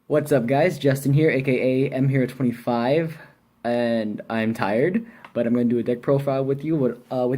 What's up, guys? Justin here, aka M Hero 25, and I'm tired, but I'm gonna do a deck profile with you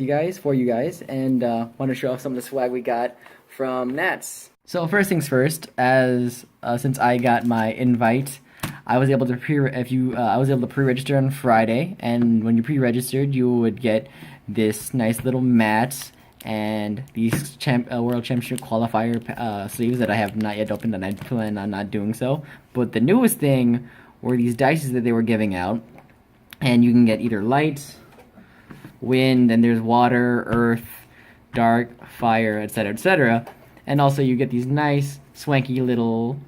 guys, for you guys, and want to show off some of the swag we got from Nats. So first things first, as since I got my invite, I was able to pre-register on Friday, and when you pre-registered, you would get this nice little mat and these World Championship qualifier sleeves that I have not yet opened, and I plan on not doing so. But the newest thing were these dices that they were giving out, and you can get either light, wind, and there's water, earth, dark, fire, etc., etc. And also you get these nice, swanky little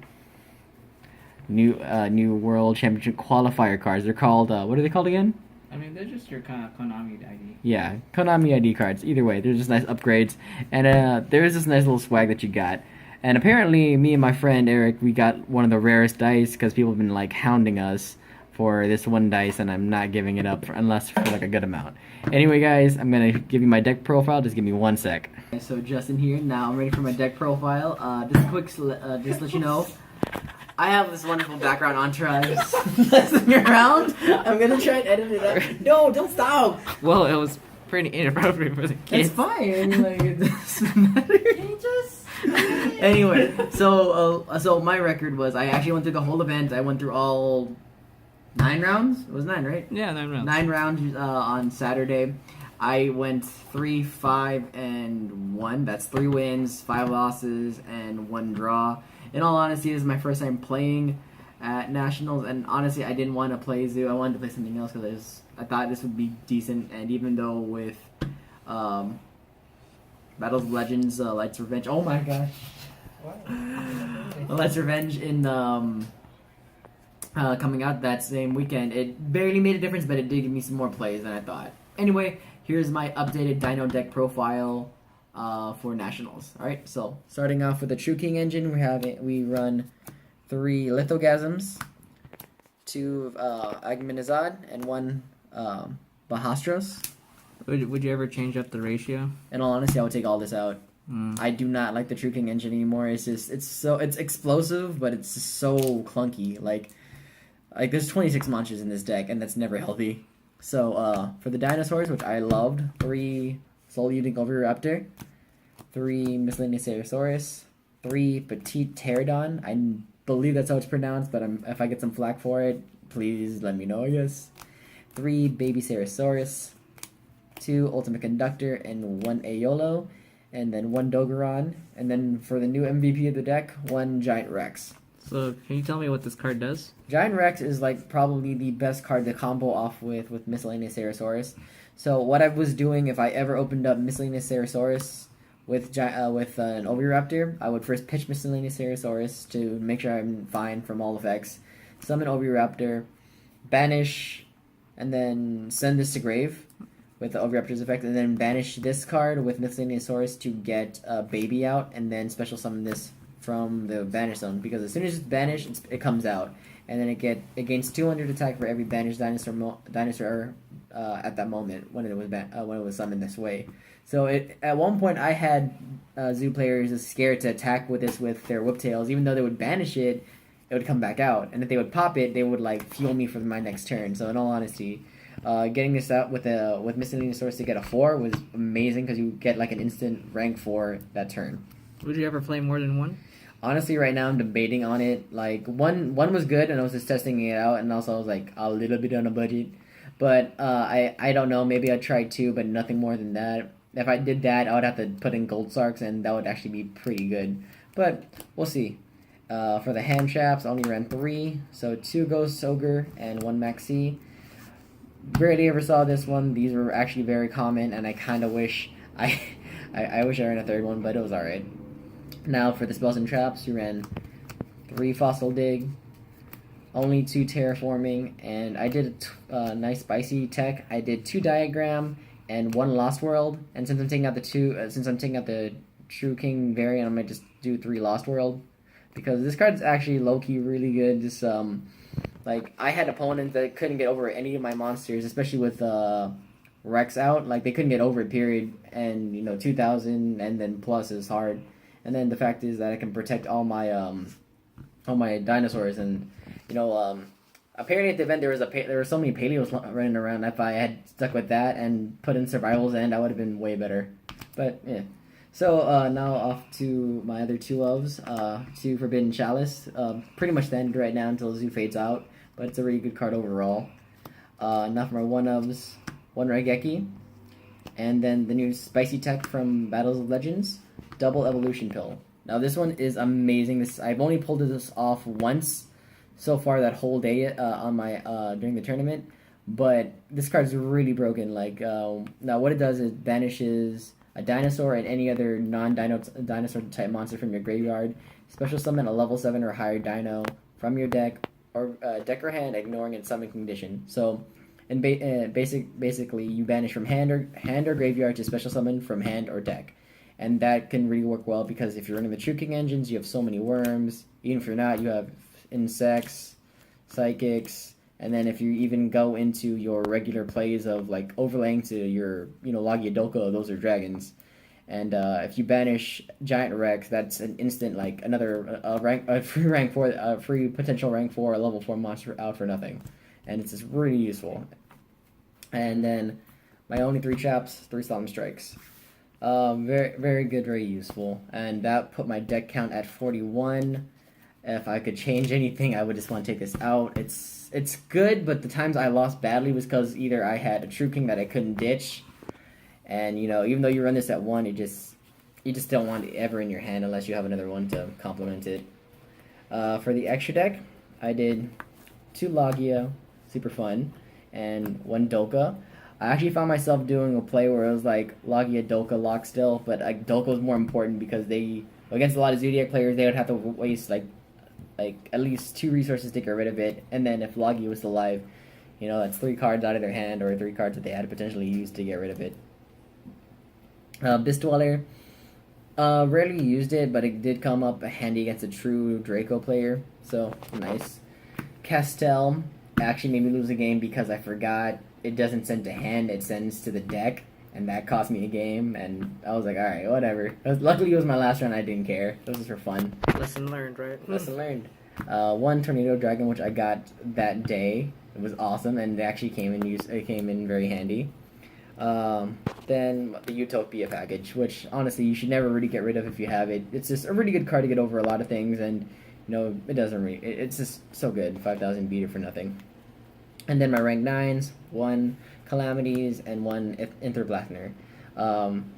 new World Championship qualifier cards. They're called what are they called again? I mean, they're just your kind of Konami ID. Yeah, Konami ID cards. Either way, they're just nice upgrades. And there is this nice little swag that you got. And apparently, me and my friend Eric, we got one of the rarest dice because people have been like hounding us for this one dice, and I'm not giving it up unless for like a good amount. Anyway, guys, I'm gonna give you my deck profile. Just give me 1 sec. So Justin here. Now I'm ready for my deck profile. Just let you know. I have this wonderful background entourage messing around. I'm gonna try and edit it out. No, don't stop. Well, it was pretty inappropriate for the kids. It's fine. Like, it doesn't matter. Anyway, so my record was I actually went through the whole event. I went through all 9 rounds. It was 9, right? Yeah, 9 rounds. 9 rounds on Saturday. I went 3, 5, and 1. That's 3 wins, 5 losses, and 1 draw. In all honesty, this is my first time playing at Nationals, and honestly, I didn't want to play Zoo. I wanted to play something else because I thought this would be decent. And even though with Battles of Legends, Light's Revenge, oh my gosh, Light's Revenge in coming out that same weekend, it barely made a difference, but it did give me some more plays than I thought. Anyway, here's my updated Dino deck profile for Nationals. Alright, so starting off with the True King engine, we run 3 Lithogasms, 2 Agmanizad, and 1 Bahastros. Would you ever change up the ratio? In all honesty, I would take all this out. I do not like the True King engine anymore. It's explosive, but it's just so clunky. Like there's 26 monsters in this deck, and that's never healthy. So for the dinosaurs, which I loved, 3 Soul Eating Oviraptor, 3 Miscellaneous Ceratosaurus, 3 Petite Pterodon. I believe that's how it's pronounced, but if I get some flack for it, please let me know, I guess. 3 Baby Ceratosaurus, 2 Ultimate Conductor, and 1 Aeolo, and then 1 Dogeron, and then for the new MVP of the deck, 1 Giant Rex. So, can you tell me what this card does? Giant Rex is like probably the best card to combo off with Miscellaneous Ceratosaurus. So what I was doing if I ever opened up Miscellaneous Ceratosaurus with an Oviraptor, I would first pitch Miscellaneous Ceratosaurus to make sure I'm fine from all effects, summon Oviraptor, banish, and then send this to grave with the Oviraptor's effect, and then banish this card with Miscellaneous Ceratosaurus to get Baby out, and then special summon this from the banish zone, because as soon as it's banished, it comes out, and then it gains 200 attack for every banished dinosaur at that moment when it was summoned this way. So at one point I had zoo players scared to attack with this with their whiptails, even though they would banish it, it would come back out, and if they would pop it, they would like fuel me for my next turn. So in all honesty, getting this out with Miscellaneous Source to get a 4 was amazing because you get like an instant rank 4 that turn. Would you ever play more than 1? Honestly, right now I'm debating on it. Like one was good, and I was just testing it out, and also I was like a little bit on a budget. But I don't know. Maybe I'd try 2, but nothing more than that. If I did that, I would have to put in Gold Sarks, and that would actually be pretty good. But we'll see. For the hand traps, I only ran 3, so 2 Ghost Ogre and 1 Maxi. Rarely ever saw this one. These were actually very common, and I kind of wish I wish I ran a 3rd one, but it was alright. Now for the spells and traps, you ran 3 Fossil Dig, only 2 Terraforming, and I did a nice spicy tech. I did 2 Diagram and 1 Lost World, and since I'm taking out the True King variant, I might just do 3 Lost World, because this card's actually low-key really good. Just like I had opponents that couldn't get over any of my monsters, especially with Rex out. Like they couldn't get over it, period. And 2000 and then plus is hard. And then the fact is that I can protect all my all my dinosaurs, and you know, apparently at the event there were so many paleos running around. If I had stuck with that and put in survival's end, I would have been way better. But yeah. So now off to my other two loves, to Forbidden Chalice. Pretty much the end right now until Zoo fades out, but it's a really good card overall. Now for my one ofs, one Raigeki, and then the new spicy tech from Battles of Legends, Double Evolution Pill. Now this one is amazing. I've only pulled this off once so far that whole day on my during the tournament, but this card's really broken. Like now, what it does is banishes a dinosaur and any other non-dinosaur type monster from your graveyard. Special summon a level 7 or higher dino from your deck or deck or hand, ignoring its summon condition. So, basically, you banish from hand or graveyard to special summon from hand or deck, and that can really work well because if you're running the True King engines, you have so many worms. Even if you're not, you have insects, psychics. And then if you even go into your regular plays of like overlaying to your, Logia Doka, those are dragons. And if you banish Giant Rex, that's an instant like another free potential rank 4 level 4 monster out for nothing, and it's just really useful. And then my only 3 traps, 3 Solemn Strikes, very very good, very useful, and that put my deck count at 41. If I could change anything, I would just want to take this out. It's good, but the times I lost badly was because either I had a True King that I couldn't ditch, and even though you run this at 1, you just don't want it ever in your hand unless you have another one to complement it. For the extra deck, I did 2 Logia, super fun, and 1 Doka. I actually found myself doing a play where it was like Logia, Doka, lock still, but like Doka was more important because against a lot of Zodiac players, they would have to waste like at least 2 resources to get rid of it, and then if Logia was still alive, that's 3 cards out of their hand or 3 cards that they had to potentially use to get rid of it. Beast Dweller, rarely used it, but it did come up handy against a true Draco player, so nice. Castel actually made me lose a game because I forgot it doesn't send to hand, it sends to the deck, and that cost me a game, and I was like, alright, whatever. Luckily it was my last round, I didn't care. This was for fun. Lesson learned, right? Lesson learned. 1 Tornado Dragon, which I got that day. It was awesome, and it actually came in very handy. Then the Utopia package, which honestly you should never really get rid of if you have it. It's just a really good card to get over a lot of things, and it doesn't it's just so good. 5,000 beater for nothing. And then my rank 9s, 1 Calamities, and 1 Interblastner.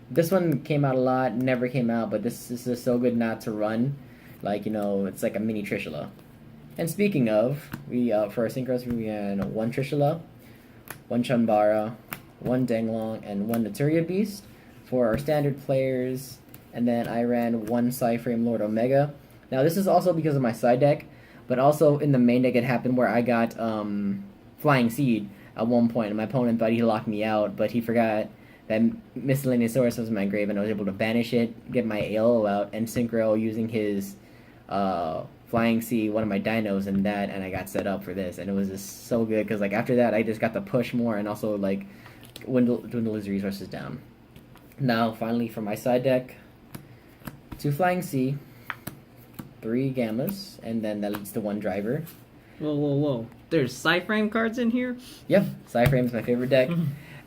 This one came out a lot, never came out, but this is just so good not to run. Like, it's like a mini Trishula. And speaking of, we for our synchros, we ran 1 Trishula, 1 Chunbara, 1 Denglong, and 1 Naturia Beast for our standard players. And then I ran 1 Psyframe Lord Omega. Now this is also because of my side deck, but also in the main deck it happened where I got Flying Seed at one point, and my opponent thought he locked me out, but he forgot that Miscellaneous Source was in my grave, and I was able to banish it, get my ALO out, and synchro using his Flying Sea, one of my dinos, and I got set up for this, and it was just so good, because like after that, I just got to push more, and also like dwindle his resources down. Now, finally, for my side deck, 2 Flying Sea, 3 Gammas, and then that leads to 1 Driver. Whoa. There's Psyframe cards in here? Yep, Psyframe is my favorite deck.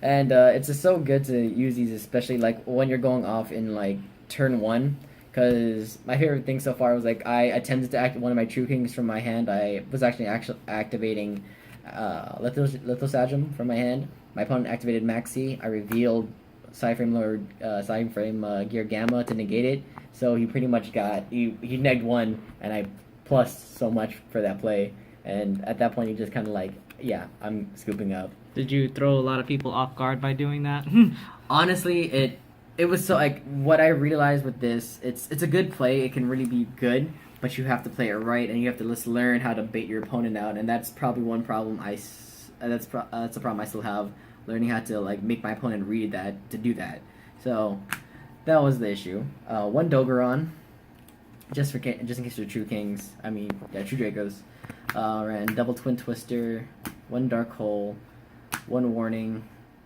And it's just so good to use these, especially like when you're going off in like turn 1. Because my favorite thing so far was like I attempted to activate one of my True Kings from my hand. I was actually activating Lithosagem from my hand. My opponent activated Maxi. I revealed Psyframe Gear Gamma to negate it. So he pretty much he negged 1, and I plus so much for that play. And at that point, you just kind of like, yeah, I'm scooping up. Did you throw a lot of people off guard by doing that? Honestly, it was so like what I realized with this. It's a good play. It can really be good, but you have to play it right, and you have to just learn how to bait your opponent out. And that's probably one problem that's a problem I still have, learning how to like make my opponent read that to do that. So that was the issue. 1 Dogeron, just in case they're True Kings. I mean, yeah, True Dracos. Ran double Twin Twister, 1 Dark Hole, 1 Warning,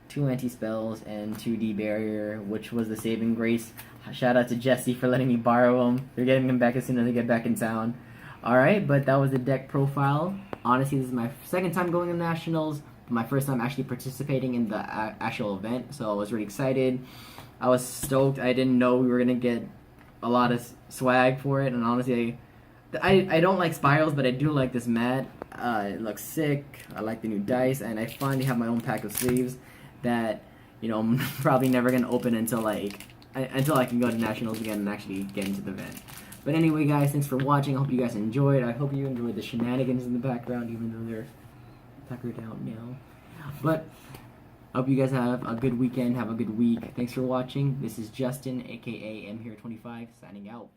2 Anti-Spells, and 2 D-Barrier, which was the saving grace. Shout out to Jesse for letting me borrow them. They're getting them back as soon as they get back in town. All right, but that was the deck profile. Honestly, this is my second time going to nationals, my first time actually participating in the actual event, so I was really excited. I was stoked. I didn't know we were gonna get a lot of swag for it, and honestly, I don't like spirals, but I do like this mat. It looks sick. I like the new dice, and I finally have my own pack of sleeves that I'm probably never gonna open until I can go to nationals again and actually get into the event. But anyway, guys, thanks for watching. I hope you guys enjoyed. I hope you enjoyed the shenanigans in the background, even though they're tuckered out now. But I hope you guys have a good weekend. Have a good week. Thanks for watching. This is Justin, aka M Here 25, signing out.